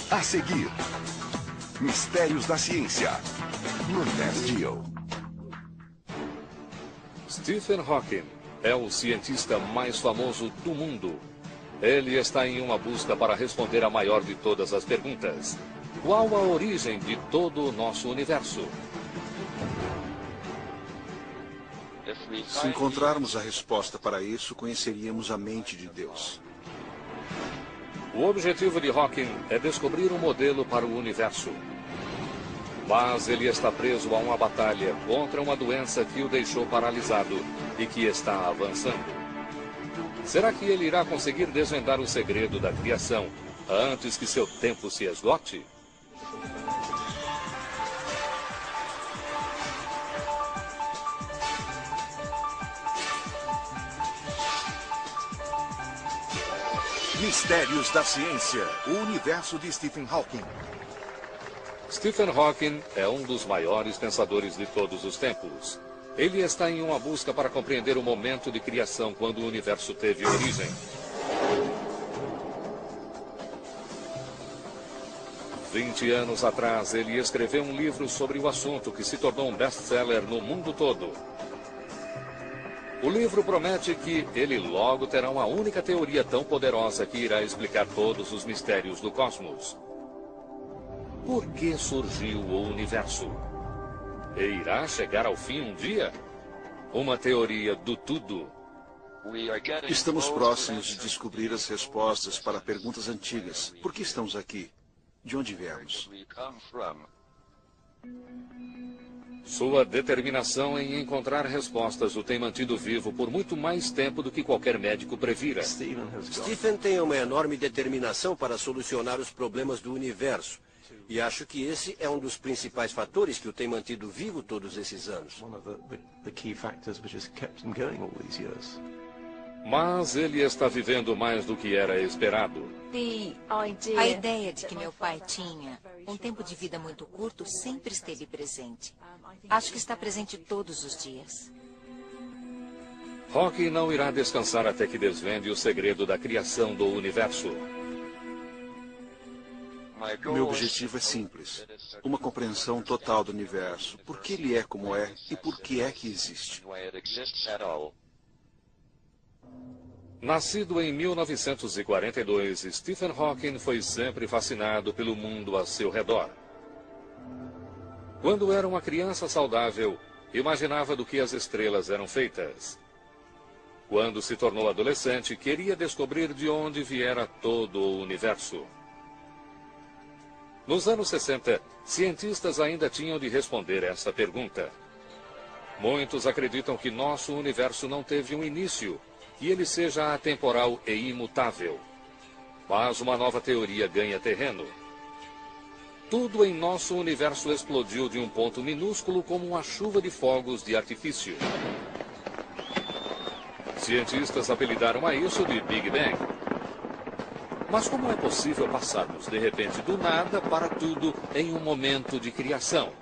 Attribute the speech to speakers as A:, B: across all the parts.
A: A seguir, Mistérios da Ciência, no Nat Geo.
B: Stephen Hawking é o cientista mais famoso do mundo. Ele está em uma busca para responder a maior de todas as perguntas. Qual a origem de todo o nosso universo?
C: Se encontrarmos a resposta para isso, conheceríamos a mente de Deus.
B: O objetivo de Hawking é descobrir um modelo para o universo. Mas ele está preso a uma batalha contra uma doença que o deixou paralisado e que está avançando. Será que ele irá conseguir desvendar o segredo da criação antes que seu tempo se esgote?
A: Mistérios da Ciência, o universo de Stephen Hawking.
B: Stephen Hawking é um dos maiores pensadores de todos os tempos. Ele está em uma busca para compreender o momento de criação quando o universo teve origem. Há 20 anos atrás, ele escreveu um livro sobre o assunto que se tornou um best-seller no mundo todo. O livro promete que ele logo terá uma única teoria tão poderosa que irá explicar todos os mistérios do cosmos. Por que surgiu o universo? E irá chegar ao fim um dia? Uma teoria do tudo.
C: Estamos próximos de descobrir as respostas para perguntas antigas. Por que estamos aqui? De onde viemos?
B: Sua determinação em encontrar respostas o tem mantido vivo por muito mais tempo do que qualquer médico previra.
D: Stephen tem uma enorme determinação para solucionar os problemas do universo. E acho que esse é um dos principais fatores que o tem mantido vivo todos esses anos.
B: Mas ele está vivendo mais do que era esperado.
E: A ideia de que meu pai tinha um tempo de vida muito curto sempre esteve presente. Acho que está presente todos os dias.
B: Hawking não irá descansar até que desvende o segredo da criação do universo.
C: Meu objetivo é simples. Uma compreensão total do universo. Por que ele é como é e por que é que existe.
B: Nascido em 1942, Stephen Hawking foi sempre fascinado pelo mundo a seu redor. Quando era uma criança saudável, imaginava do que as estrelas eram feitas. Quando se tornou adolescente, queria descobrir de onde viera todo o universo. Nos anos 60, cientistas ainda tinham de responder essa pergunta. Muitos acreditam que nosso universo não teve um início, e ele seja atemporal e imutável. Mas uma nova teoria ganha terreno. Tudo em nosso universo explodiu de um ponto minúsculo como uma chuva de fogos de artifício. Cientistas apelidaram a isso de Big Bang. Mas como é possível passarmos de repente do nada para tudo em um momento de criação?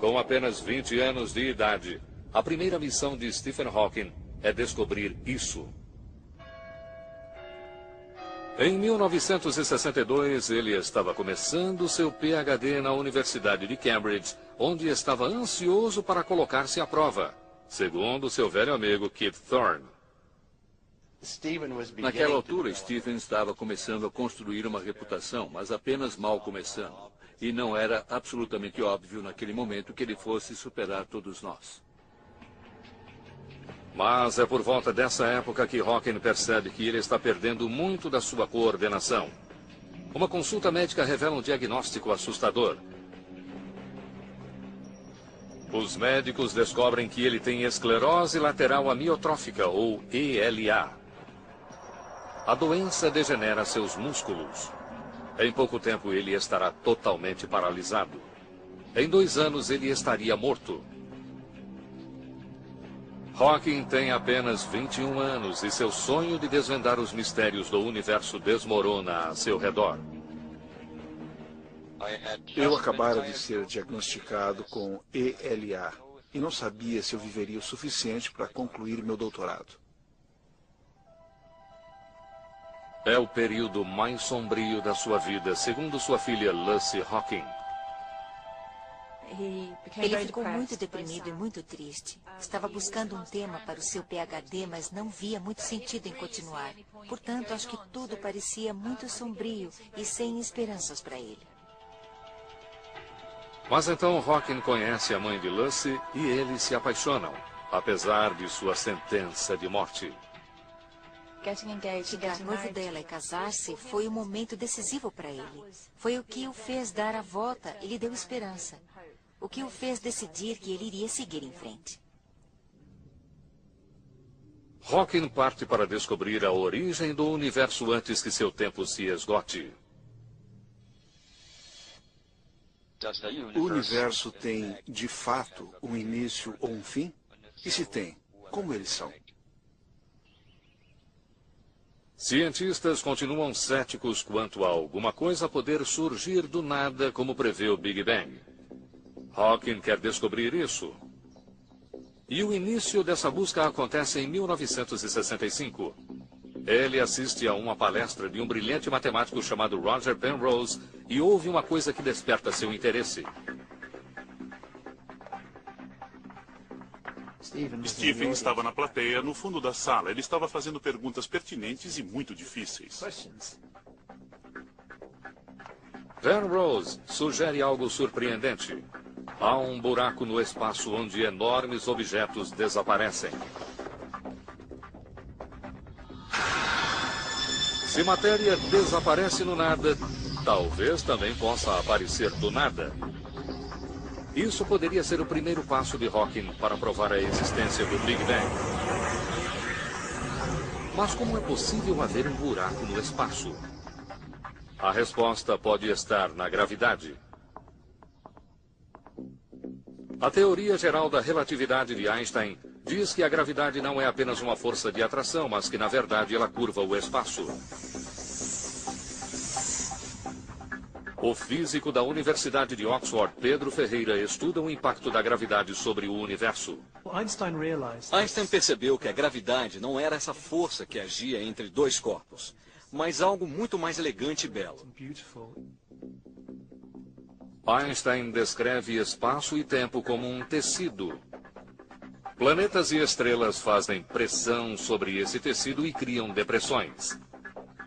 B: Com apenas 20 anos de idade, a primeira missão de Stephen Hawking é descobrir isso. Em 1962, ele estava começando seu PhD na Universidade de Cambridge, onde estava ansioso para colocar-se à prova, segundo seu velho amigo Kip Thorne.
F: Naquela altura, Stephen estava começando a construir uma reputação, mas apenas mal começando. E não era absolutamente óbvio naquele momento que ele fosse superar todos nós.
B: Mas é por volta dessa época que Hawking percebe que ele está perdendo muito da sua coordenação. Uma consulta médica revela um diagnóstico assustador. Os médicos descobrem que ele tem esclerose lateral amiotrófica, ou ELA. A doença degenera seus músculos. Em pouco tempo ele estará totalmente paralisado. Em 2 anos ele estaria morto. Hawking tem apenas 21 anos e seu sonho de desvendar os mistérios do universo desmorona a seu redor.
C: Eu acabara de ser diagnosticado com ELA e não sabia se eu viveria o suficiente para concluir meu doutorado.
B: É o período mais sombrio da sua vida, segundo sua filha Lucy Hawking.
E: Ele ficou muito deprimido e muito triste. Estava buscando um tema para o seu PhD, mas não via muito sentido em continuar. Portanto, acho que tudo parecia muito sombrio e sem esperanças para ele.
B: Mas então Hawking conhece a mãe de Lucy e eles se apaixonam, apesar de sua sentença de morte.
E: Ficar noivo dela e casar-se foi um momento decisivo para ele. Foi o que o fez dar a volta e lhe deu esperança. O que o fez decidir que ele iria seguir em frente.
B: Hawking parte para descobrir a origem do universo antes que seu tempo se esgote.
C: O universo tem, de fato, um início ou um fim? E se tem, como eles são?
B: Cientistas continuam céticos quanto a alguma coisa poder surgir do nada, como prevê o Big Bang. Hawking quer descobrir isso. E o início dessa busca acontece em 1965. Ele assiste a uma palestra de um brilhante matemático chamado Roger Penrose e ouve uma coisa que desperta seu interesse.
G: Stephen estava na plateia, no fundo da sala. Ele estava fazendo perguntas pertinentes e muito difíceis.
B: Penrose sugere algo surpreendente. Há um buraco no espaço onde enormes objetos desaparecem. Se matéria desaparece no nada, talvez também possa aparecer do nada. Isso poderia ser o primeiro passo de Hawking para provar a existência do Big Bang. Mas como é possível haver um buraco no espaço? A resposta pode estar na gravidade. A teoria geral da relatividade de Einstein diz que a gravidade não é apenas uma força de atração, mas que, na verdade, ela curva o espaço. O físico da Universidade de Oxford, Pedro Ferreira, estuda o impacto da gravidade sobre o universo.
H: Einstein percebeu que a gravidade não era essa força que agia entre dois corpos, mas algo muito mais elegante e belo.
B: Einstein descreve espaço e tempo como um tecido. Planetas e estrelas fazem pressão sobre esse tecido e criam depressões.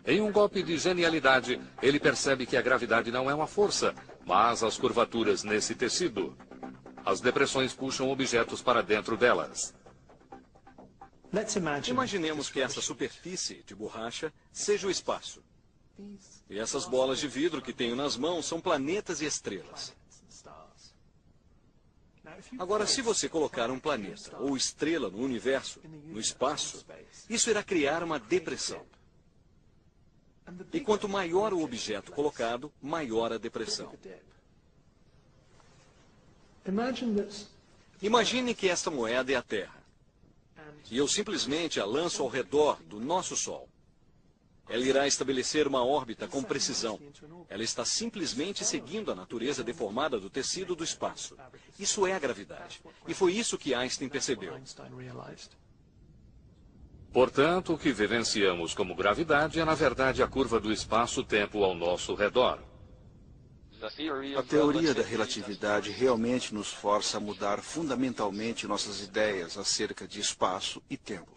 B: Em um golpe de genialidade, ele percebe que a gravidade não é uma força, mas as curvaturas nesse tecido. As depressões puxam objetos para dentro delas.
H: Imaginemos que essa superfície de borracha seja o espaço. E essas bolas de vidro que tenho nas mãos são planetas e estrelas. Agora, se você colocar um planeta ou estrela no universo, no espaço, isso irá criar uma depressão. E quanto maior o objeto colocado, maior a depressão. Imagine que esta moeda é a Terra. E eu simplesmente a lanço ao redor do nosso Sol. Ela irá estabelecer uma órbita com precisão. Ela está simplesmente seguindo a natureza deformada do tecido do espaço. Isso é a gravidade. E foi isso que Einstein percebeu.
B: Portanto, o que vivenciamos como gravidade é, na verdade, a curva do espaço-tempo ao nosso redor.
C: A teoria da relatividade realmente nos força a mudar fundamentalmente nossas ideias acerca de espaço e tempo.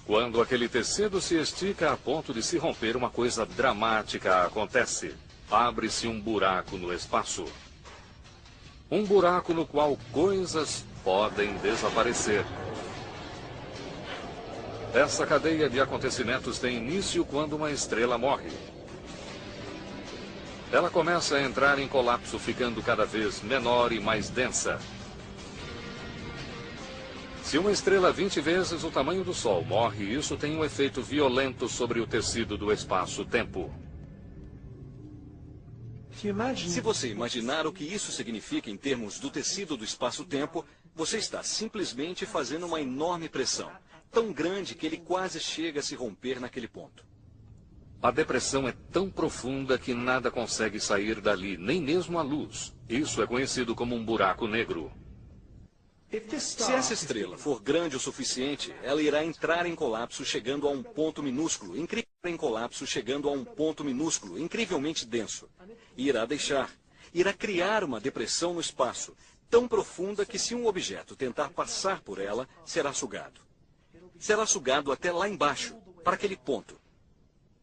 B: Quando aquele tecido se estica a ponto de se romper, uma coisa dramática acontece. Abre-se um buraco no espaço. Um buraco no qual coisas podem desaparecer. Essa cadeia de acontecimentos tem início quando uma estrela morre. Ela começa a entrar em colapso, ficando cada vez menor e mais densa. Se uma estrela 20 vezes o tamanho do Sol morre, isso tem um efeito violento sobre o tecido do espaço-tempo.
H: Se você imaginar o que isso significa em termos do tecido do espaço-tempo, você está simplesmente fazendo uma enorme pressão, tão grande que ele quase chega a se romper naquele ponto.
B: A depressão é tão profunda que nada consegue sair dali, nem mesmo a luz. Isso é conhecido como um buraco negro.
H: Se essa estrela for grande o suficiente, ela irá entrar em colapso chegando a um ponto minúsculo, incrivelmente denso. E irá criar uma depressão no espaço, tão profunda que se um objeto tentar passar por ela, será sugado. Será sugado até lá embaixo, para aquele ponto.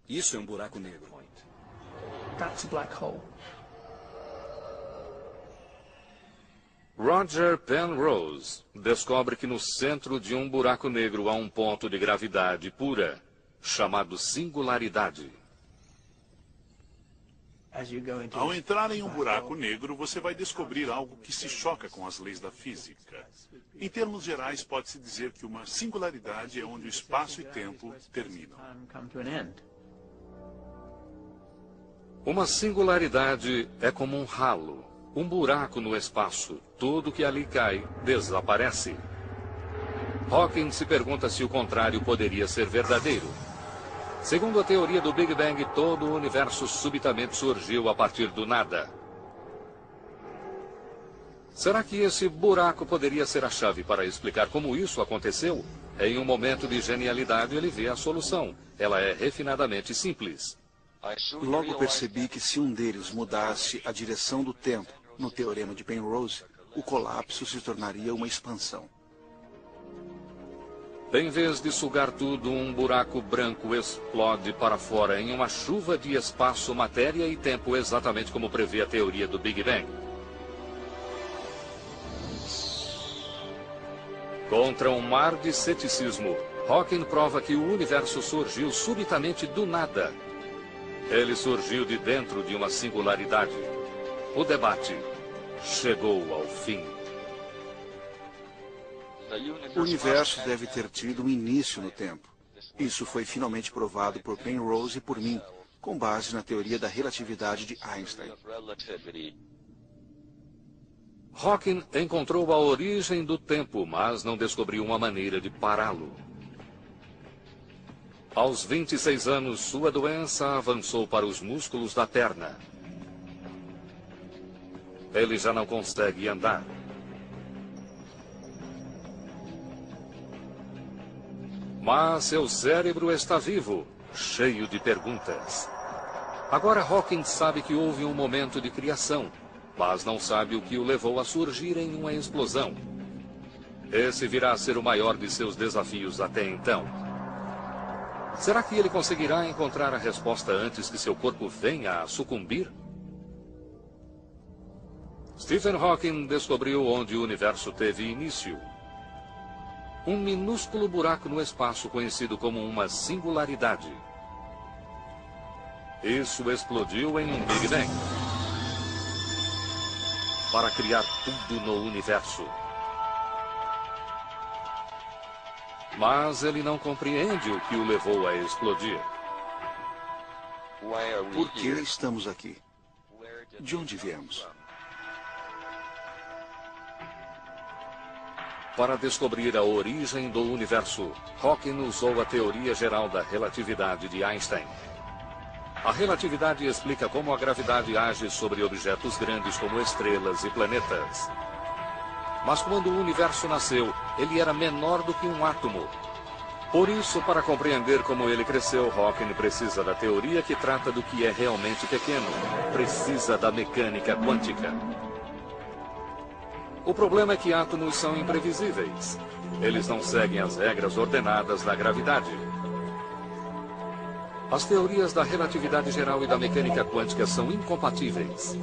H: Isso é um buraco negro.
B: Roger Penrose descobre que no centro de um buraco negro há um ponto de gravidade pura, chamado singularidade.
G: Ao entrar em um buraco negro, você vai descobrir algo que se choca com as leis da física. Em termos gerais, pode-se dizer que uma singularidade é onde o espaço e tempo terminam.
B: Uma singularidade é como um ralo, um buraco no espaço. Tudo que ali cai desaparece. Hawking se pergunta se o contrário poderia ser verdadeiro. Segundo a teoria do Big Bang, todo o universo subitamente surgiu a partir do nada. Será que esse buraco poderia ser a chave para explicar como isso aconteceu? Em um momento de genialidade, ele vê a solução. Ela é refinadamente simples.
C: Logo percebi que se um deles mudasse a direção do tempo, no teorema de Penrose, o colapso se tornaria uma expansão.
B: Em vez de sugar tudo, um buraco branco explode para fora em uma chuva de espaço, matéria e tempo, exatamente como prevê a teoria do Big Bang. Contra um mar de ceticismo, Hawking prova que o universo surgiu subitamente do nada. Ele surgiu de dentro de uma singularidade. O debate chegou ao fim.
C: O universo deve ter tido um início no tempo. Isso foi finalmente provado por Penrose e por mim, com base na teoria da relatividade de Einstein.
B: Hawking encontrou a origem do tempo, mas não descobriu uma maneira de pará-lo. Aos 26 anos, sua doença avançou para os músculos da perna. Ele já não consegue andar. Mas seu cérebro está vivo, cheio de perguntas. Agora Hawking sabe que houve um momento de criação, mas não sabe o que o levou a surgir em uma explosão. Esse virá a ser o maior de seus desafios até então. Será que ele conseguirá encontrar a resposta antes que seu corpo venha a sucumbir? Stephen Hawking descobriu onde o universo teve início. Um minúsculo buraco no espaço conhecido como uma singularidade. Isso explodiu em um Big Bang para criar tudo no universo. Mas ele não compreende o que o levou a explodir.
C: Por que estamos aqui? De onde viemos?
B: Para descobrir a origem do universo, Hawking usou a teoria geral da relatividade de Einstein. A relatividade explica como a gravidade age sobre objetos grandes como estrelas e planetas. Mas quando o universo nasceu, ele era menor do que um átomo. Por isso, para compreender como ele cresceu, Hawking precisa da teoria que trata do que é realmente pequeno. Precisa da mecânica quântica. O problema é que átomos são imprevisíveis. Eles não seguem as regras ordenadas da gravidade. As teorias da relatividade geral e da mecânica quântica são incompatíveis.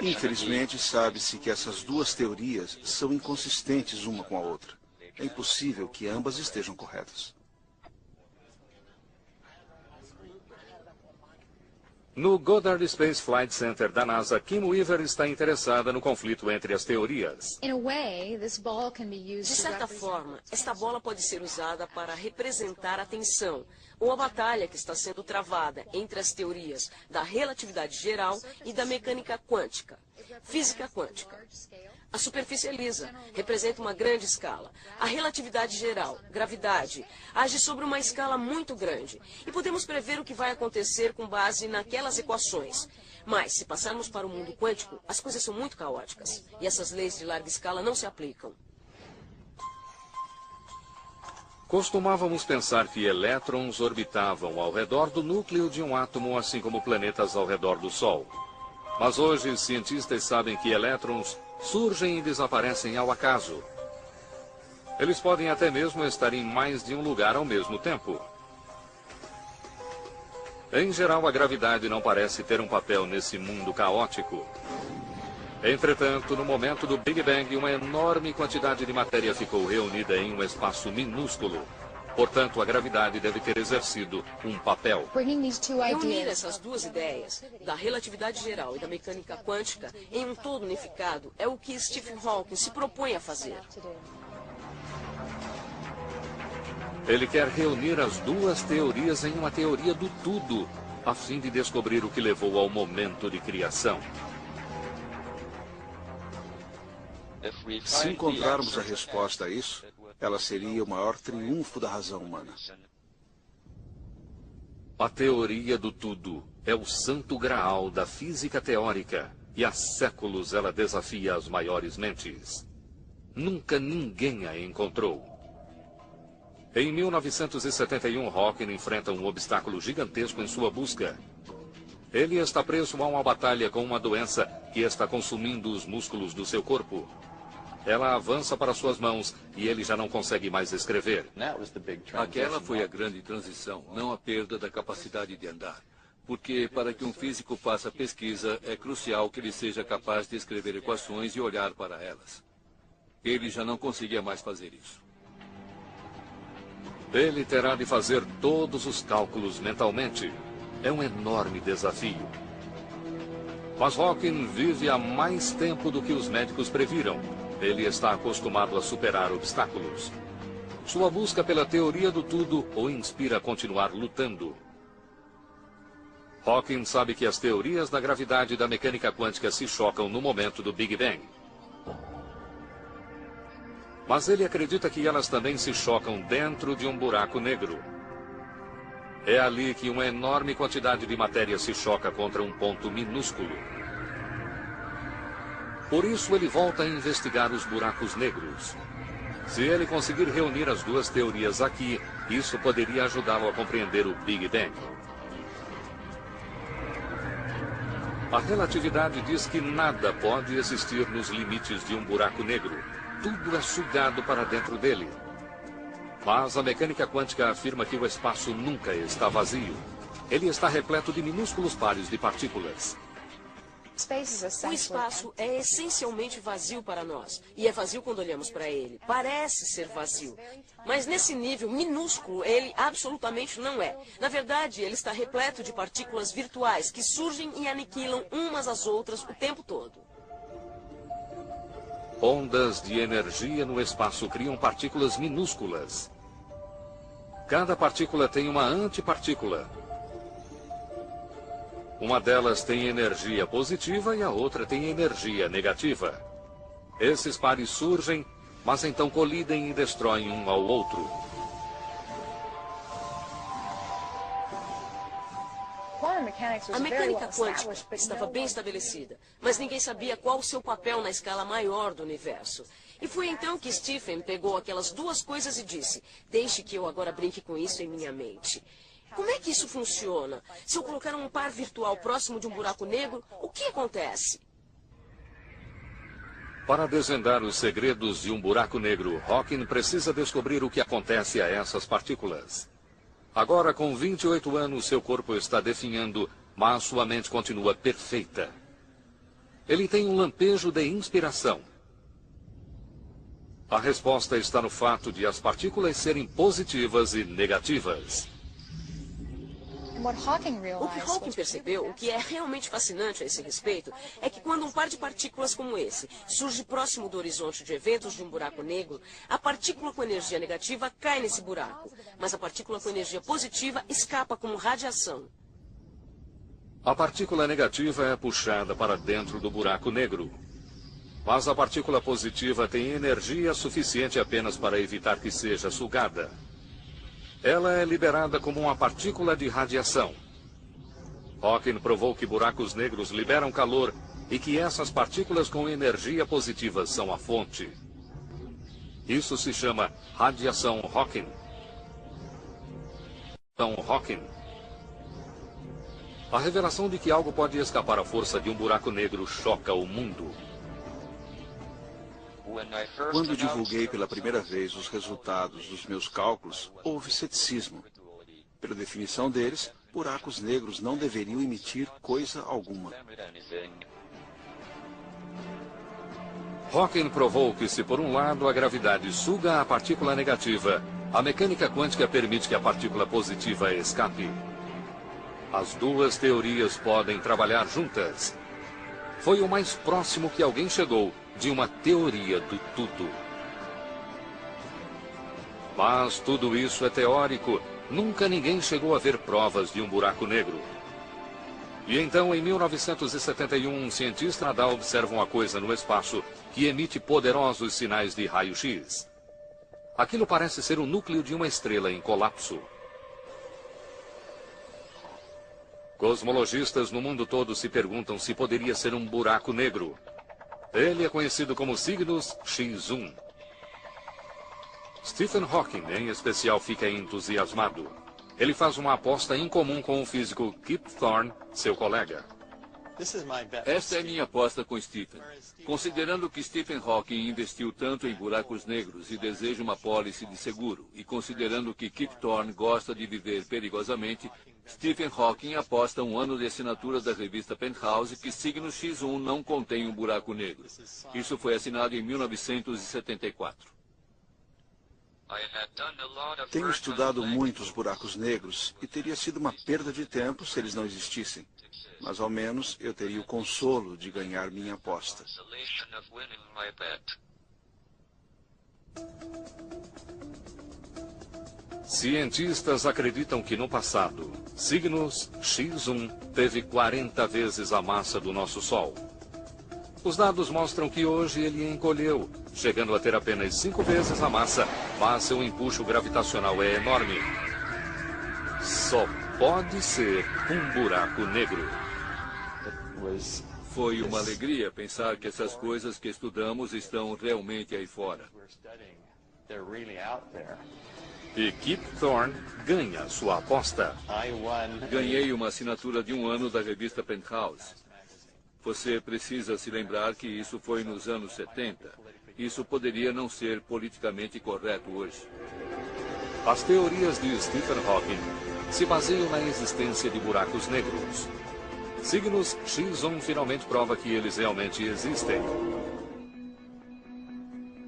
C: Infelizmente, sabe-se que essas duas teorias são inconsistentes uma com a outra. É impossível que ambas estejam corretas.
B: No Goddard Space Flight Center da NASA, Kim Weaver está interessada no conflito entre as teorias.
I: De certa forma, esta bola pode ser usada para representar a tensão ou a batalha que está sendo travada entre as teorias da relatividade geral e da mecânica quântica, física quântica. A superfície é lisa, representa uma grande escala. A relatividade geral, gravidade, age sobre uma escala muito grande. E podemos prever o que vai acontecer com base naquelas equações. Mas, se passarmos para o mundo quântico, as coisas são muito caóticas. E essas leis de larga escala não se aplicam.
B: Costumávamos pensar que elétrons orbitavam ao redor do núcleo de um átomo, assim como planetas ao redor do Sol. Mas hoje, cientistas sabem que elétrons surgem e desaparecem ao acaso. Eles podem até mesmo estar em mais de um lugar ao mesmo tempo. Em geral, a gravidade não parece ter um papel nesse mundo caótico. Entretanto, no momento do Big Bang, uma enorme quantidade de matéria ficou reunida em um espaço minúsculo. Portanto, a gravidade deve ter exercido um papel.
I: Reunir essas duas ideias, da relatividade geral e da mecânica quântica, em um todo unificado, é o que Stephen Hawking se propõe a fazer.
B: Ele quer reunir as duas teorias em uma teoria do tudo, a fim de descobrir o que levou ao momento de criação.
C: Se encontrarmos a resposta a isso, ela seria o maior triunfo da razão humana.
B: A teoria do tudo é o santo graal da física teórica e há séculos ela desafia as maiores mentes. Nunca ninguém a encontrou. Em 1971, Hawking enfrenta um obstáculo gigantesco em sua busca. Ele está preso a uma batalha com uma doença que está consumindo os músculos do seu corpo. Ela avança para suas mãos e ele já não consegue mais escrever.
F: Aquela foi a grande transição, não a perda da capacidade de andar. Porque para que um físico faça pesquisa, é crucial que ele seja capaz de escrever equações e olhar para elas. Ele já não conseguia mais fazer isso.
B: Ele terá de fazer todos os cálculos mentalmente. É um enorme desafio. Mas Hawking vive há mais tempo do que os médicos previram. Ele está acostumado a superar obstáculos. Sua busca pela teoria do tudo o inspira a continuar lutando. Hawking sabe que as teorias da gravidade e da mecânica quântica se chocam no momento do Big Bang. Mas ele acredita que elas também se chocam dentro de um buraco negro. É ali que uma enorme quantidade de matéria se choca contra um ponto minúsculo. Por isso ele volta a investigar os buracos negros. Se ele conseguir reunir as duas teorias aqui, isso poderia ajudá-lo a compreender o Big Bang. A relatividade diz que nada pode existir nos limites de um buraco negro. Tudo é sugado para dentro dele. Mas a mecânica quântica afirma que o espaço nunca está vazio. Ele está repleto de minúsculos pares de partículas.
I: O espaço é essencialmente vazio para nós. E é vazio quando olhamos para ele. Parece ser vazio. Mas nesse nível minúsculo, ele absolutamente não é. Na verdade, ele está repleto de partículas virtuais que surgem e aniquilam umas às outras o tempo todo.
B: Ondas de energia no espaço criam partículas minúsculas. Cada partícula tem uma antipartícula. Uma delas tem energia positiva e a outra tem energia negativa. Esses pares surgem, mas então colidem e destroem um ao outro.
I: A mecânica quântica estava bem estabelecida, mas ninguém sabia qual o seu papel na escala maior do universo. E foi então que Stephen pegou aquelas duas coisas e disse: deixe que eu agora brinque com isso em minha mente. Como é que isso funciona? Se eu colocar um par virtual próximo de um buraco negro, o que acontece?
B: Para desvendar os segredos de um buraco negro, Hawking precisa descobrir o que acontece a essas partículas. Agora, com 28 anos, seu corpo está definhando, mas sua mente continua perfeita. Ele tem um lampejo de inspiração. A resposta está no fato de as partículas serem positivas e negativas.
I: O que Hawking percebeu, o que é realmente fascinante a esse respeito, é que quando um par de partículas como esse surge próximo do horizonte de eventos de um buraco negro, a partícula com energia negativa cai nesse buraco, mas a partícula com energia positiva escapa como radiação.
B: A partícula negativa é puxada para dentro do buraco negro. Mas a partícula positiva tem energia suficiente apenas para evitar que seja sugada. Ela é liberada como uma partícula de radiação. Hawking provou que buracos negros liberam calor e que essas partículas com energia positiva são a fonte. Isso se chama radiação Hawking. A revelação de que algo pode escapar à força de um buraco negro choca o mundo.
C: Quando divulguei pela primeira vez os resultados dos meus cálculos, houve ceticismo. Pela definição deles, buracos negros não deveriam emitir coisa alguma.
B: Hawking provou que se por um lado a gravidade suga a partícula negativa, a mecânica quântica permite que a partícula positiva escape. As duas teorias podem trabalhar juntas. Foi o mais próximo que alguém chegou de uma teoria do tudo. Mas tudo isso é teórico. Nunca ninguém chegou a ver provas de um buraco negro. E então, em 1971, um cientista Nadal observa uma coisa no espaço que emite poderosos sinais de raio-x. Aquilo parece ser o núcleo de uma estrela em colapso. Cosmologistas no mundo todo se perguntam se poderia ser um buraco negro. Ele é conhecido como Cygnus X1. Stephen Hawking, em especial, fica entusiasmado. Ele faz uma aposta incomum com o físico Kip Thorne, seu colega.
F: Esta é minha aposta com Stephen. Considerando que Stephen Hawking investiu tanto em buracos negros e deseja uma pólice de seguro, e considerando que Kip Thorne gosta de viver perigosamente, Stephen Hawking aposta um ano de assinatura da revista Penthouse que Cygnus X1 não contém um buraco negro. Isso foi assinado em 1974.
C: Tenho estudado muitos buracos negros e teria sido uma perda de tempo se eles não existissem. Mas ao menos eu teria o consolo de ganhar minha aposta.
B: Cientistas acreditam que no passado, Cygnus X1 teve 40 vezes a massa do nosso Sol. Os dados mostram que hoje ele encolheu, chegando a ter apenas 5 vezes a massa, mas seu empuxo gravitacional é enorme. Só pode ser um buraco negro.
F: Foi uma alegria pensar que essas coisas que estudamos estão realmente aí fora.
B: E Kip Thorne ganha sua aposta.
F: Ganhei uma assinatura de um ano da revista Penthouse. Você precisa se lembrar que isso foi nos anos 70. Isso poderia não ser politicamente correto hoje.
B: As teorias de Stephen Hawking se baseiam na existência de buracos negros. Cygnus X1 finalmente prova que eles realmente existem.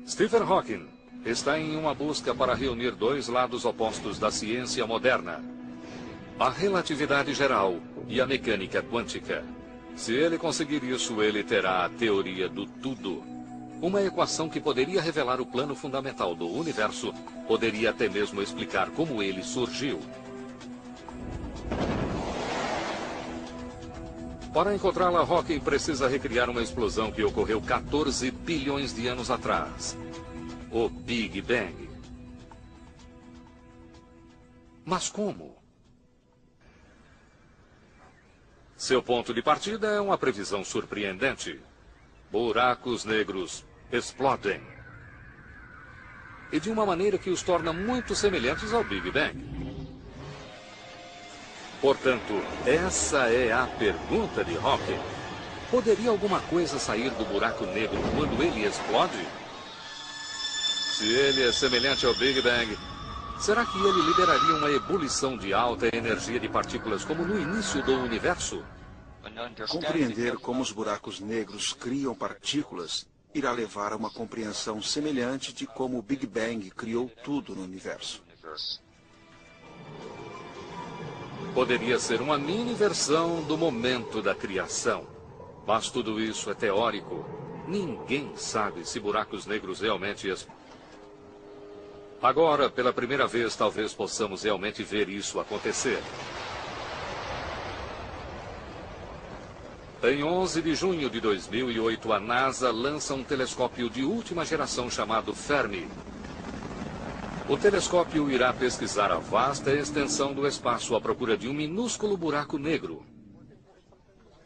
B: Stephen Hawking está em uma busca para reunir dois lados opostos da ciência moderna: a relatividade geral e a mecânica quântica. Se ele conseguir isso, ele terá a teoria do tudo. Uma equação que poderia revelar o plano fundamental do universo, poderia até mesmo explicar como ele surgiu. Para encontrá-la, Hawking precisa recriar uma explosão que ocorreu 14 bilhões de anos atrás. O Big Bang. Mas como? Seu ponto de partida é uma previsão surpreendente. Buracos negros explodem. E de uma maneira que os torna muito semelhantes ao Big Bang. Portanto, essa é a pergunta de Hawking. Poderia alguma coisa sair do buraco negro quando ele explode? Se ele é semelhante ao Big Bang, será que ele liberaria uma ebulição de alta energia de partículas como no início do universo?
C: Compreender como os buracos negros criam partículas irá levar a uma compreensão semelhante de como o Big Bang criou tudo no universo.
B: Poderia ser uma mini versão do momento da criação. Mas tudo isso é teórico. Ninguém sabe se buracos negros realmente explodem. Agora, pela primeira vez, talvez possamos realmente ver isso acontecer. Em 11 de junho de 2008, a NASA lança um telescópio de última geração chamado Fermi. O telescópio irá pesquisar a vasta extensão do espaço à procura de um minúsculo buraco negro.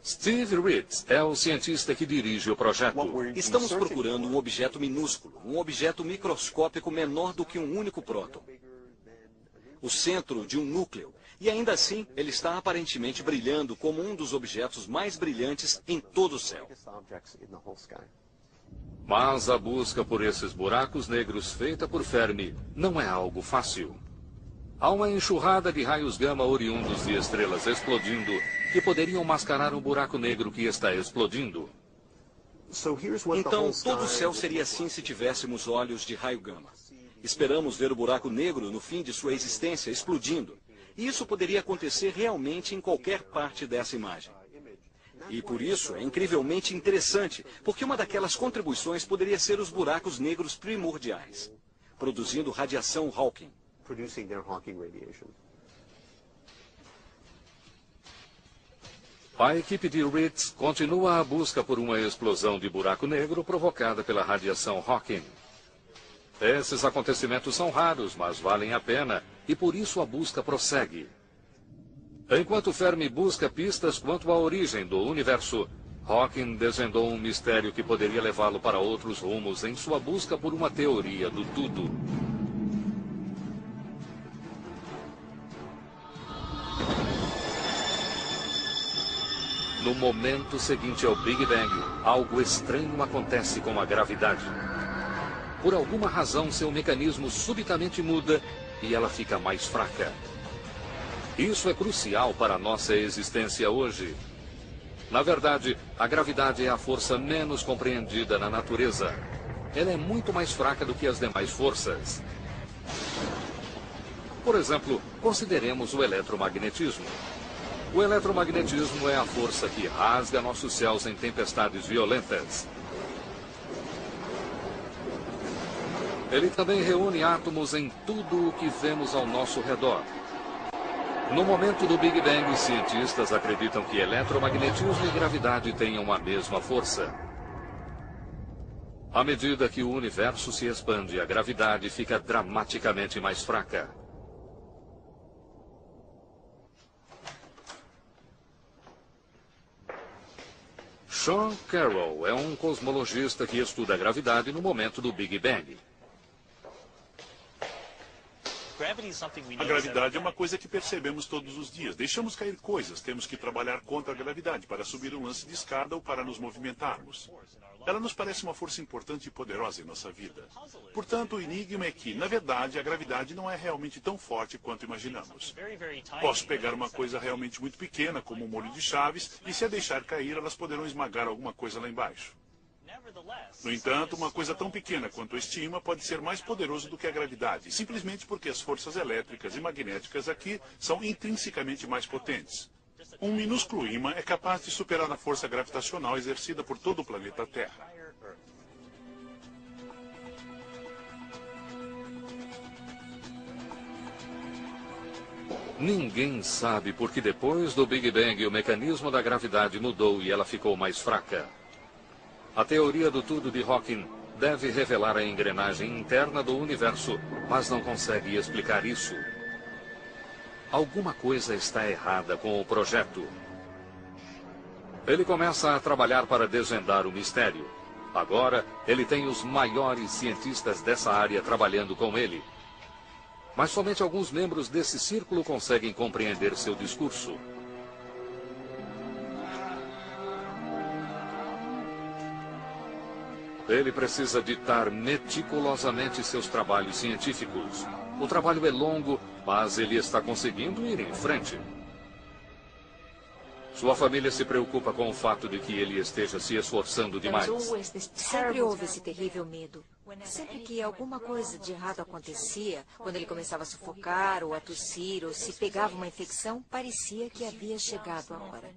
B: Steve Ritz é o cientista que dirige o projeto.
H: Estamos procurando um objeto minúsculo, um objeto microscópico menor do que um único próton. O centro de um núcleo. E ainda assim, ele está aparentemente brilhando como um dos objetos mais brilhantes em todo o céu.
B: Mas a busca por esses buracos negros feita por Fermi não é algo fácil. Há uma enxurrada de raios gama oriundos de estrelas explodindo que poderiam mascarar um buraco negro que está explodindo.
H: Então, todo o céu seria assim se tivéssemos olhos de raio gama. Esperamos ver o buraco negro no fim de sua existência explodindo. E isso poderia acontecer realmente em qualquer parte dessa imagem. E por isso é incrivelmente interessante, porque uma daquelas contribuições poderia ser os buracos negros primordiais, produzindo radiação Hawking.
B: A equipe de Ritz continua a busca por uma explosão de buraco negro provocada pela radiação Hawking. Esses acontecimentos são raros, mas valem a pena, e por isso a busca prossegue. Enquanto Fermi busca pistas quanto à origem do universo, Hawking desvendou um mistério que poderia levá-lo para outros rumos em sua busca por uma teoria do tudo. No momento seguinte ao Big Bang, algo estranho acontece com a gravidade. Por alguma razão, seu mecanismo subitamente muda e ela fica mais fraca. Isso é crucial para a nossa existência hoje. Na verdade, a gravidade é a força menos compreendida na natureza. Ela é muito mais fraca do que as demais forças. Por exemplo, consideremos o eletromagnetismo. O eletromagnetismo é a força que rasga nossos céus em tempestades violentas. Ele também reúne átomos em tudo o que vemos ao nosso redor. No momento do Big Bang, os cientistas acreditam que eletromagnetismo e gravidade tenham a mesma força. À medida que o universo se expande, a gravidade fica dramaticamente mais fraca. Sean Carroll é um cosmologista que estuda a gravidade no momento do Big Bang.
G: A gravidade é uma coisa que percebemos todos os dias. Deixamos cair coisas, temos que trabalhar contra a gravidade para subir um lance de escada ou para nos movimentarmos. Ela nos parece uma força importante e poderosa em nossa vida. Portanto, o enigma é que, na verdade, a gravidade não é realmente tão forte quanto imaginamos. Posso pegar uma coisa realmente muito pequena, como um molho de chaves, e se a deixar cair, elas poderão esmagar alguma coisa lá embaixo. No entanto, uma coisa tão pequena quanto a estima pode ser mais poderoso do que a gravidade, simplesmente porque as forças elétricas e magnéticas aqui são intrinsecamente mais potentes. Um minúsculo ímã é capaz de superar a força gravitacional exercida por todo o planeta Terra.
B: Ninguém sabe porque depois do Big Bang o mecanismo da gravidade mudou e ela ficou mais fraca. A teoria do tudo de Hawking deve revelar a engrenagem interna do universo, mas não consegue explicar isso. Alguma coisa está errada com o projeto. Ele começa a trabalhar para desvendar o mistério. Agora, ele tem os maiores cientistas dessa área trabalhando com ele. Mas somente alguns membros desse círculo conseguem compreender seu discurso. Ele precisa ditar meticulosamente seus trabalhos científicos. O trabalho é longo, mas ele está conseguindo ir em frente. Sua família se preocupa com o fato de que ele esteja se esforçando demais.
E: Sempre houve esse terrível medo. Sempre que alguma coisa de errado acontecia, quando ele começava a sufocar ou a tossir ou se pegava uma infecção, parecia que havia chegado a hora.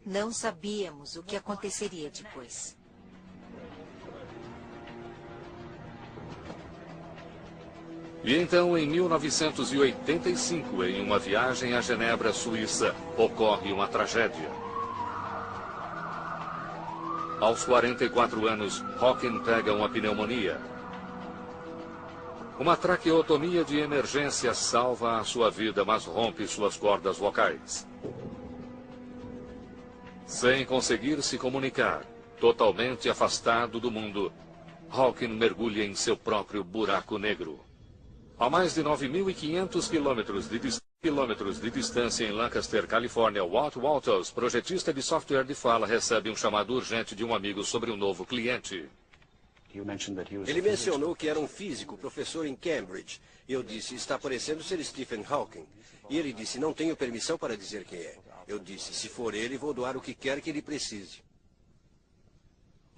E: Não sabíamos o que aconteceria depois.
B: E então, em 1985, em uma viagem a Genebra, Suíça, ocorre uma tragédia. Aos 44 anos, Hawking pega uma pneumonia. Uma traqueotomia de emergência salva a sua vida, mas rompe suas cordas vocais. Sem conseguir se comunicar, totalmente afastado do mundo, Hawking mergulha em seu próprio buraco negro. A mais de 9.500 quilômetros de distância em Lancaster, Califórnia, Walt Walters, projetista de software de fala, recebe um chamado urgente de um amigo sobre um novo cliente.
D: Ele mencionou que era um físico, professor em Cambridge. Eu disse, está parecendo ser Stephen Hawking. E ele disse, não tenho permissão para dizer quem é. Eu disse, se for ele, vou doar o que quer que ele precise.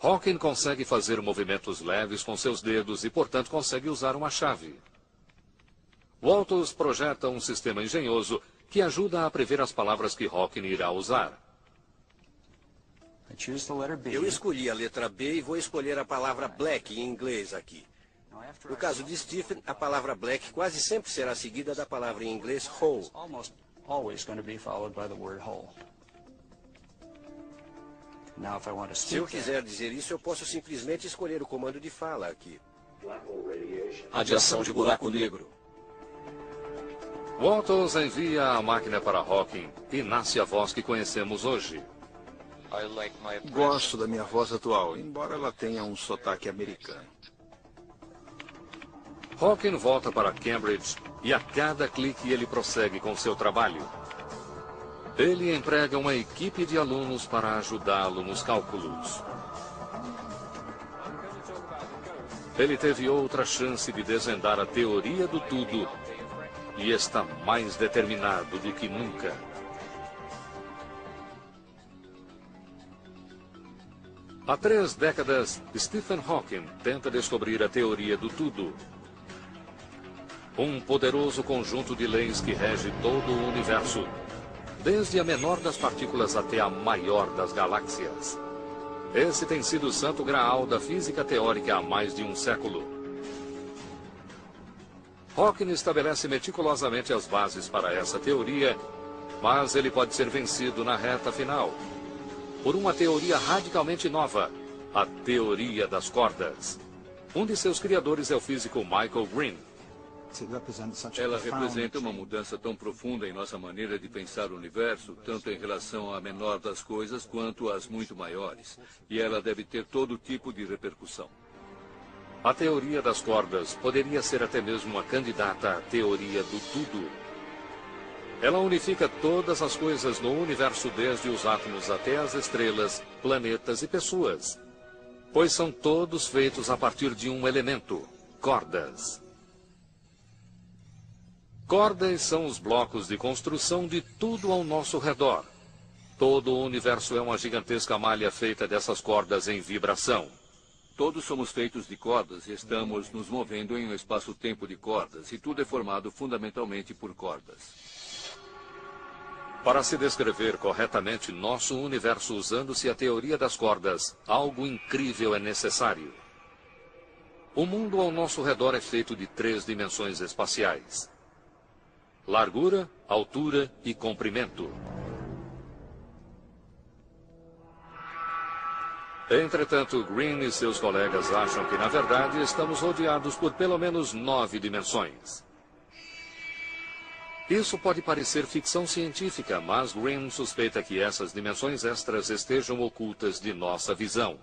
B: Hawking consegue fazer movimentos leves com seus dedos e, portanto, consegue usar uma chave. Walters projeta um sistema engenhoso que ajuda a prever as palavras que Hawking irá usar.
D: Eu escolhi a letra B e vou escolher a palavra black em inglês aqui. No caso de Stephen, a palavra black quase sempre será seguida da palavra em inglês whole. Se eu quiser dizer isso, eu posso simplesmente escolher o comando de fala aqui.
H: Radiação de buraco negro.
B: Walters envia a máquina para Hawking e nasce a voz que conhecemos hoje.
C: Gosto da minha voz atual, embora ela tenha um sotaque americano.
B: Hawking volta para Cambridge e a cada clique ele prossegue com seu trabalho. Ele emprega uma equipe de alunos para ajudá-lo nos cálculos. Ele teve outra chance de desvendar a teoria do tudo e está mais determinado do que nunca. Há 3 décadas, Stephen Hawking tenta descobrir a teoria do tudo. Um poderoso conjunto de leis que rege todo o universo, desde a menor das partículas até a maior das galáxias. Esse tem sido o santo graal da física teórica há mais de um século. Hawking estabelece meticulosamente as bases para essa teoria, mas ele pode ser vencido na reta final por uma teoria radicalmente nova, a teoria das cordas. Um de seus criadores é o físico Michael Green.
F: Ela representa uma mudança tão profunda em nossa maneira de pensar o universo, tanto em relação à menor das coisas quanto às muito maiores. E ela deve ter todo tipo de repercussão.
B: A teoria das cordas poderia ser até mesmo uma candidata à teoria do tudo. Ela unifica todas as coisas no universo, desde os átomos até as estrelas, planetas e pessoas. Pois são todos feitos a partir de um elemento, cordas. Cordas são os blocos de construção de tudo ao nosso redor. Todo o universo é uma gigantesca malha feita dessas cordas em vibração.
F: Todos somos feitos de cordas e estamos nos movendo em um espaço-tempo de cordas, e tudo é formado fundamentalmente por cordas.
B: Para se descrever corretamente nosso universo usando-se a teoria das cordas, algo incrível é necessário. O mundo ao nosso redor é feito de 3 dimensões espaciais: largura, altura e comprimento. Entretanto, Green e seus colegas acham que, na verdade, estamos rodeados por pelo menos 9 dimensões. Isso pode parecer ficção científica, mas Green suspeita que essas dimensões extras estejam ocultas de nossa visão.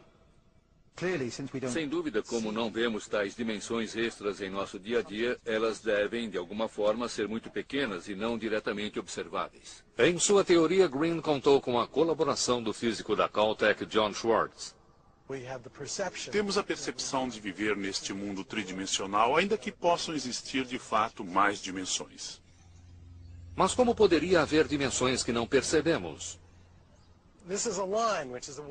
F: Sem dúvida, como não vemos tais dimensões extras em nosso dia a dia, elas devem, de alguma forma, ser muito pequenas e não diretamente observáveis.
B: Em sua teoria, Green contou com a colaboração do físico da Caltech, John Schwartz.
G: Temos a percepção de viver neste mundo tridimensional, ainda que possam existir, de fato, mais dimensões.
B: Mas como poderia haver dimensões que não percebemos?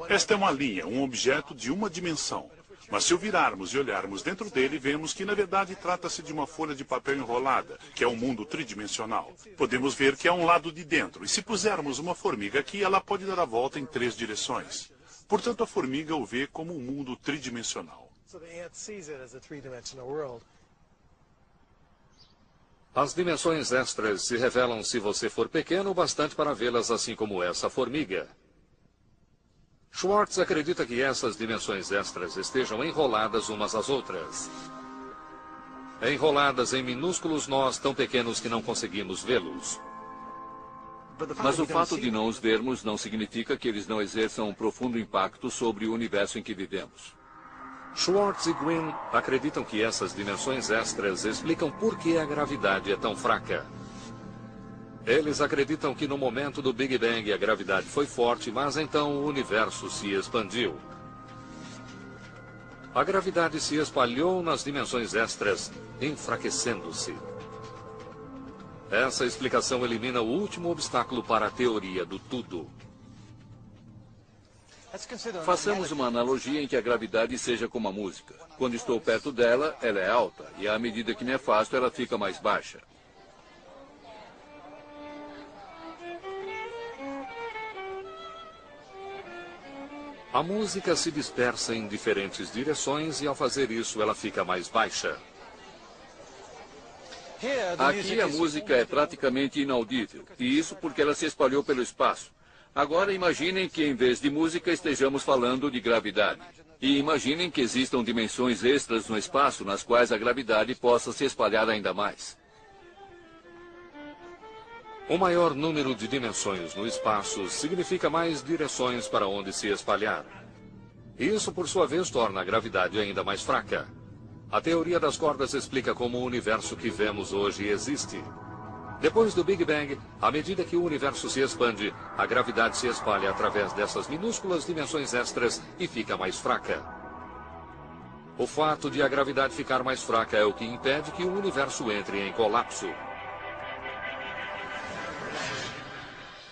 G: Esta é uma linha, um objeto de uma dimensão. Mas se o virarmos e olharmos dentro dele, vemos que, na verdade, trata-se de uma folha de papel enrolada, que é um mundo tridimensional. Podemos ver que há um lado de dentro, e se pusermos uma formiga aqui, ela pode dar a volta em 3 direções. Portanto, a formiga o vê como um mundo tridimensional.
B: As dimensões extras se revelam se você for pequeno o bastante para vê-las, assim como essa formiga. Schwartz acredita que essas dimensões extras estejam enroladas umas às outras. Enroladas em minúsculos nós tão pequenos que não conseguimos vê-los.
F: Mas o fato de não os vermos não significa que eles não exerçam um profundo impacto sobre o universo em que vivemos.
B: Schwartz e Green acreditam que essas dimensões extras explicam por que a gravidade é tão fraca. Eles acreditam que no momento do Big Bang a gravidade foi forte, mas então o universo se expandiu. A gravidade se espalhou nas dimensões extras, enfraquecendo-se. Essa explicação elimina o último obstáculo para a teoria do tudo.
F: Façamos uma analogia em que a gravidade seja como a música. Quando estou perto dela, ela é alta, e à medida que me afasto, ela fica mais baixa.
B: A música se dispersa em diferentes direções e, ao fazer isso, ela fica mais baixa.
F: Aqui a música é praticamente inaudível, e isso porque ela se espalhou pelo espaço. Agora imaginem que em vez de música estejamos falando de gravidade. E imaginem que existam dimensões extras no espaço nas quais a gravidade possa se espalhar ainda mais.
B: O maior número de dimensões no espaço significa mais direções para onde se espalhar. Isso, por sua vez, torna a gravidade ainda mais fraca. A teoria das cordas explica como o universo que vemos hoje existe. Depois do Big Bang, à medida que o universo se expande, a gravidade se espalha através dessas minúsculas dimensões extras e fica mais fraca. O fato de a gravidade ficar mais fraca é o que impede que o universo entre em colapso.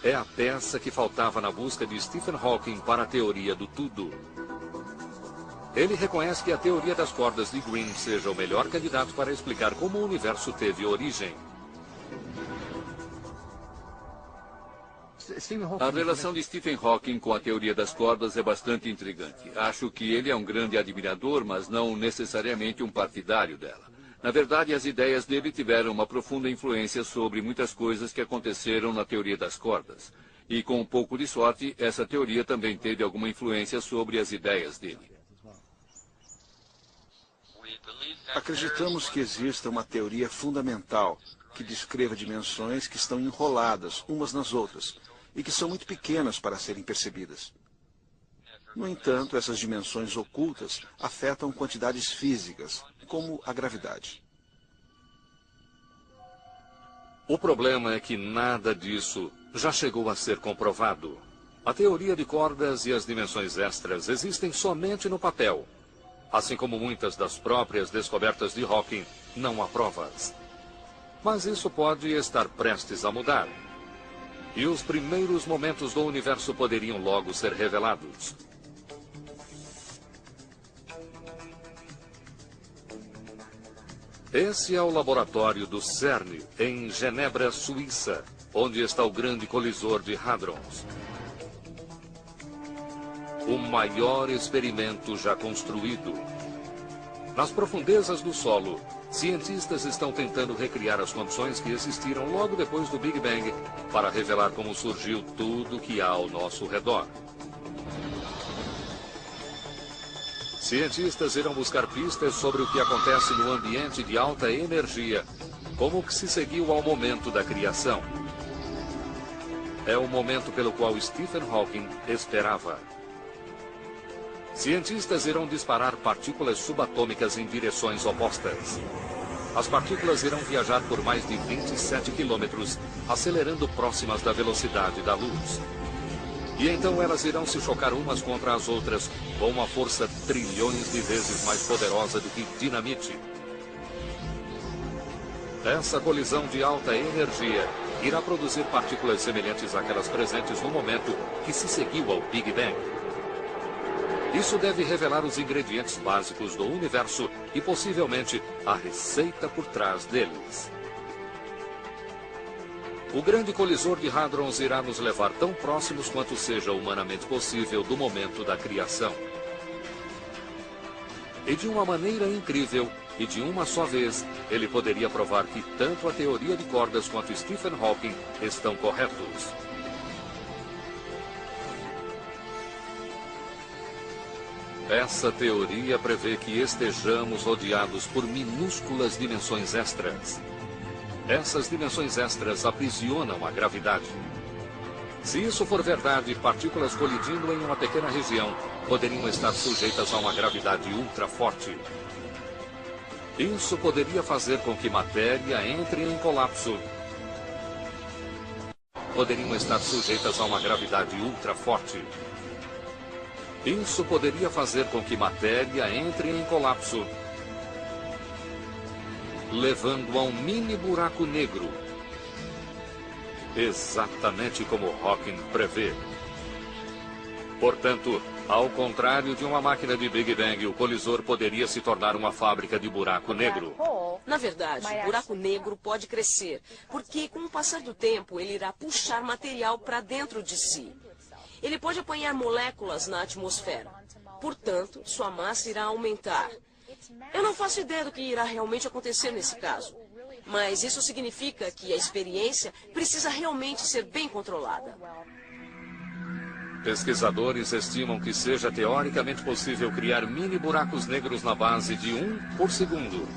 B: É a peça que faltava na busca de Stephen Hawking para a teoria do tudo. Ele reconhece que a teoria das cordas de Green seja o melhor candidato para explicar como o universo teve origem.
F: A relação de Stephen Hawking com a teoria das cordas é bastante intrigante. Acho que ele é um grande admirador, mas não necessariamente um partidário dela. Na verdade, as ideias dele tiveram uma profunda influência sobre muitas coisas que aconteceram na teoria das cordas. E com um pouco de sorte, essa teoria também teve alguma influência sobre as ideias dele.
C: Acreditamos que exista uma teoria fundamental que descreva dimensões que estão enroladas umas nas outras e que são muito pequenas para serem percebidas. No entanto, essas dimensões ocultas afetam quantidades físicas, como a gravidade.
B: O problema é que nada disso já chegou a ser comprovado. A teoria de cordas e as dimensões extras existem somente no papel. Assim como muitas das próprias descobertas de Hawking, não há provas. Mas isso pode estar prestes a mudar. E os primeiros momentos do universo poderiam logo ser revelados. Esse é o laboratório do CERN, em Genebra, Suíça, onde está o grande colisor de hadrons. O maior experimento já construído. Nas profundezas do solo, cientistas estão tentando recriar as condições que existiram logo depois do Big Bang para revelar como surgiu tudo que há ao nosso redor. Cientistas irão buscar pistas sobre o que acontece no ambiente de alta energia, como o que se seguiu ao momento da criação. É o momento pelo qual Stephen Hawking esperava. Cientistas irão disparar partículas subatômicas em direções opostas. As partículas irão viajar por mais de 27 quilômetros, acelerando próximas da velocidade da luz. E então elas irão se chocar umas contra as outras com uma força trilhões de vezes mais poderosa do que dinamite. Essa colisão de alta energia irá produzir partículas semelhantes àquelas presentes no momento que se seguiu ao Big Bang. Isso deve revelar os ingredientes básicos do universo e, possivelmente, a receita por trás deles. O grande colisor de hadrons irá nos levar tão próximos quanto seja humanamente possível do momento da criação. E de uma maneira incrível, e de uma só vez, ele poderia provar que tanto a teoria de cordas quanto Stephen Hawking estão corretos. Essa teoria prevê que estejamos rodeados por minúsculas dimensões extras. Essas dimensões extras aprisionam a gravidade. Se isso for verdade, partículas colidindo em uma pequena região poderiam estar sujeitas a uma gravidade ultra forte. Isso poderia fazer com que matéria entre em colapso. Poderiam estar sujeitas a uma gravidade ultra forte. Isso poderia fazer com que matéria entre em colapso, levando a um mini buraco negro. Exatamente como Hawking prevê. Portanto, ao contrário de uma máquina de Big Bang, o colisor poderia se tornar uma fábrica de buraco negro.
I: Na verdade, o buraco negro pode crescer, porque com o passar do tempo ele irá puxar material para dentro de si. Ele pode apanhar moléculas na atmosfera. Portanto, sua massa irá aumentar. Eu não faço ideia do que irá realmente acontecer nesse caso. Mas isso significa que a experiência precisa realmente ser bem controlada.
B: Pesquisadores estimam que seja teoricamente possível criar mini buracos negros na base de 1 por segundo.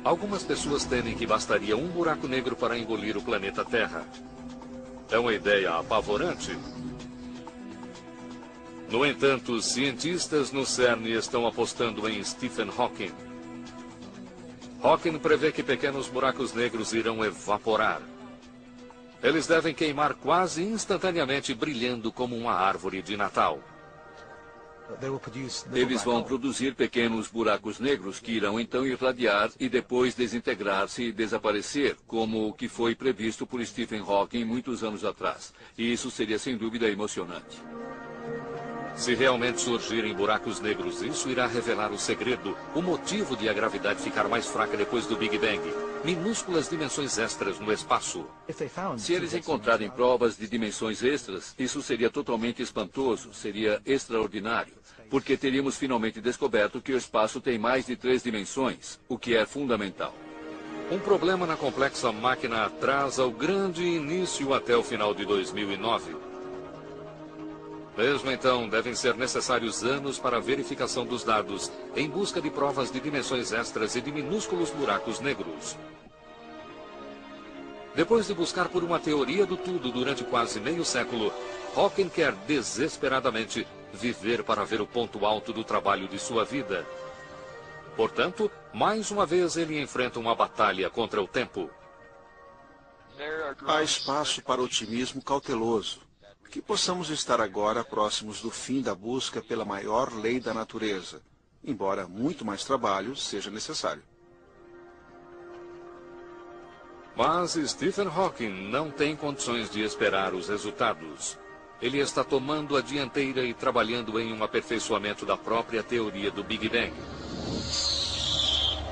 B: Algumas pessoas temem que bastaria um buraco negro para engolir o planeta Terra. É uma ideia apavorante. No entanto, os cientistas no CERN estão apostando em Stephen Hawking. Hawking prevê que pequenos buracos negros irão evaporar. Eles devem queimar quase instantaneamente, brilhando como uma árvore de Natal.
F: Eles vão produzir pequenos buracos negros que irão então irradiar e depois desintegrar-se e desaparecer, como o que foi previsto por Stephen Hawking muitos anos atrás. E isso seria sem dúvida emocionante.
B: Se realmente surgirem buracos negros, isso irá revelar o segredo, o motivo de a gravidade ficar mais fraca depois do Big Bang. Minúsculas dimensões extras no espaço.
F: Se eles encontrarem provas de dimensões extras, isso seria totalmente espantoso, seria extraordinário, porque teríamos finalmente descoberto que o espaço tem mais de 3 dimensões, o que é fundamental.
B: Um problema na complexa máquina atrasa o grande início até o final de 2009. Mesmo então, devem ser necessários anos para a verificação dos dados, em busca de provas de dimensões extras e de minúsculos buracos negros. Depois de buscar por uma teoria do tudo durante quase meio século, Hawking quer desesperadamente viver para ver o ponto alto do trabalho de sua vida. Portanto, mais uma vez ele enfrenta uma batalha contra o tempo.
C: Há espaço para otimismo cauteloso. Que possamos estar agora próximos do fim da busca pela maior lei da natureza, embora muito mais trabalho seja necessário.
B: Mas Stephen Hawking não tem condições de esperar os resultados. Ele está tomando a dianteira e trabalhando em um aperfeiçoamento da própria teoria do Big Bang.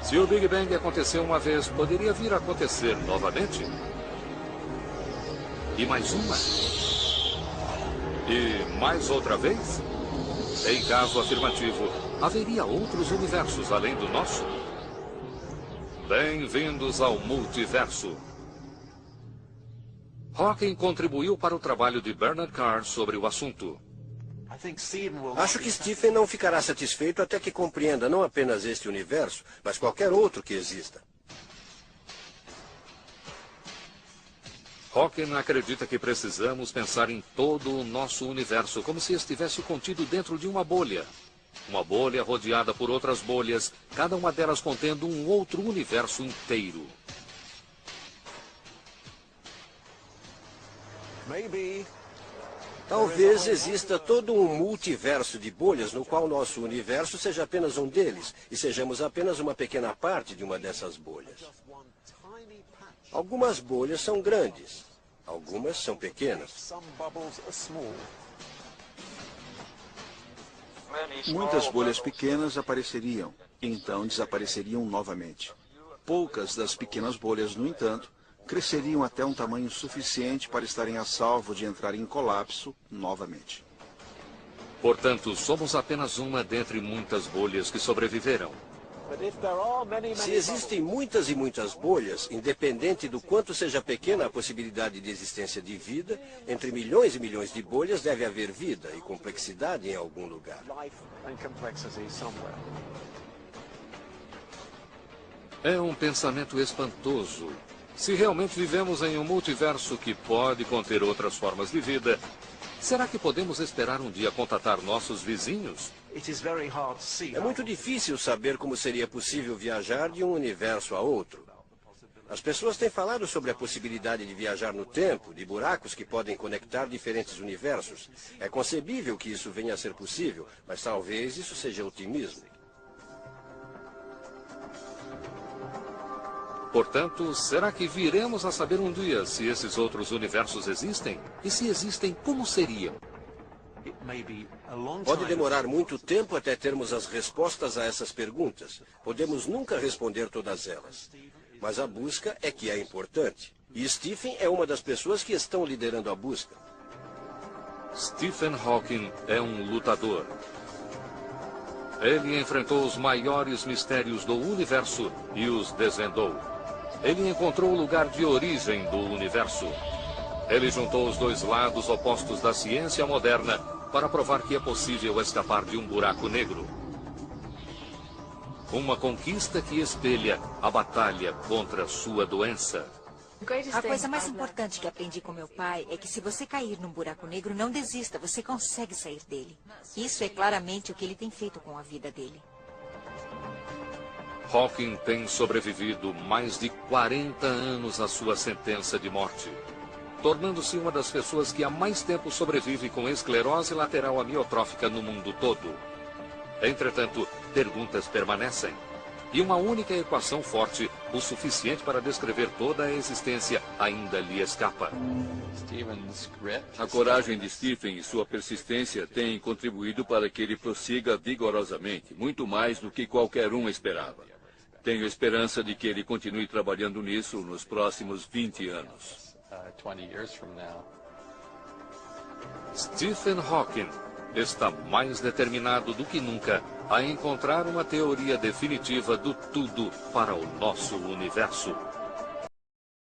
B: Se o Big Bang aconteceu uma vez, poderia vir a acontecer novamente? E mais uma? E mais outra vez? Em caso afirmativo, haveria outros universos além do nosso? Bem-vindos ao multiverso. Hawking contribuiu para o trabalho de Bernard Carr sobre o assunto.
D: Acho que Stephen não ficará satisfeito até que compreenda não apenas este universo, mas qualquer outro que exista.
B: Hawking acredita que precisamos pensar em todo o nosso universo como se estivesse contido dentro de uma bolha. Uma bolha rodeada por outras bolhas, cada uma delas contendo um outro universo inteiro.
D: Talvez exista todo um multiverso de bolhas no qual nosso universo seja apenas um deles e sejamos apenas uma pequena parte de uma dessas bolhas. Algumas bolhas são grandes, algumas são pequenas.
C: Muitas bolhas pequenas apareceriam, e então desapareceriam novamente. Poucas das pequenas bolhas, no entanto, cresceriam até um tamanho suficiente para estarem a salvo de entrar em colapso novamente.
B: Portanto, somos apenas uma dentre muitas bolhas que sobreviveram.
D: Se existem muitas e muitas bolhas, independente do quanto seja pequena a possibilidade de existência de vida, entre milhões e milhões de bolhas deve haver vida e complexidade em algum lugar.
B: É um pensamento espantoso. Se realmente vivemos em um multiverso que pode conter outras formas de vida, será que podemos esperar um dia contatar nossos vizinhos?
D: É muito difícil saber como seria possível viajar de um universo a outro. As pessoas têm falado sobre a possibilidade de viajar no tempo, de buracos que podem conectar diferentes universos. É concebível que isso venha a ser possível, mas talvez isso seja otimismo.
B: Portanto, será que viremos a saber um dia se esses outros universos existem? E se existem, como seriam?
D: Pode demorar muito tempo até termos as respostas a essas perguntas. Podemos nunca responder todas elas. Mas a busca é que é importante. E Stephen é uma das pessoas que estão liderando a busca.
B: Stephen Hawking é um lutador. Ele enfrentou os maiores mistérios do universo e os desvendou. Ele encontrou o lugar de origem do universo. Ele juntou os dois lados opostos da ciência moderna para provar que é possível escapar de um buraco negro. Uma conquista que espelha a batalha contra sua doença.
E: A coisa mais importante que aprendi com meu pai é que se você cair num buraco negro, não desista, você consegue sair dele. Isso é claramente o que ele tem feito com a vida dele.
B: Hawking tem sobrevivido mais de 40 anos à sua sentença de morte, tornando-se uma das pessoas que há mais tempo sobrevive com esclerose lateral amiotrófica no mundo todo. Entretanto, perguntas permanecem. E uma única equação forte, o suficiente para descrever toda a existência, ainda lhe escapa.
F: A coragem de Stephen e sua persistência têm contribuído para que ele prossiga vigorosamente, muito mais do que qualquer um esperava. Tenho esperança de que ele continue trabalhando nisso nos próximos 20 anos.
B: Stephen Hawking está mais determinado do que nunca a encontrar uma teoria definitiva do tudo para o nosso universo.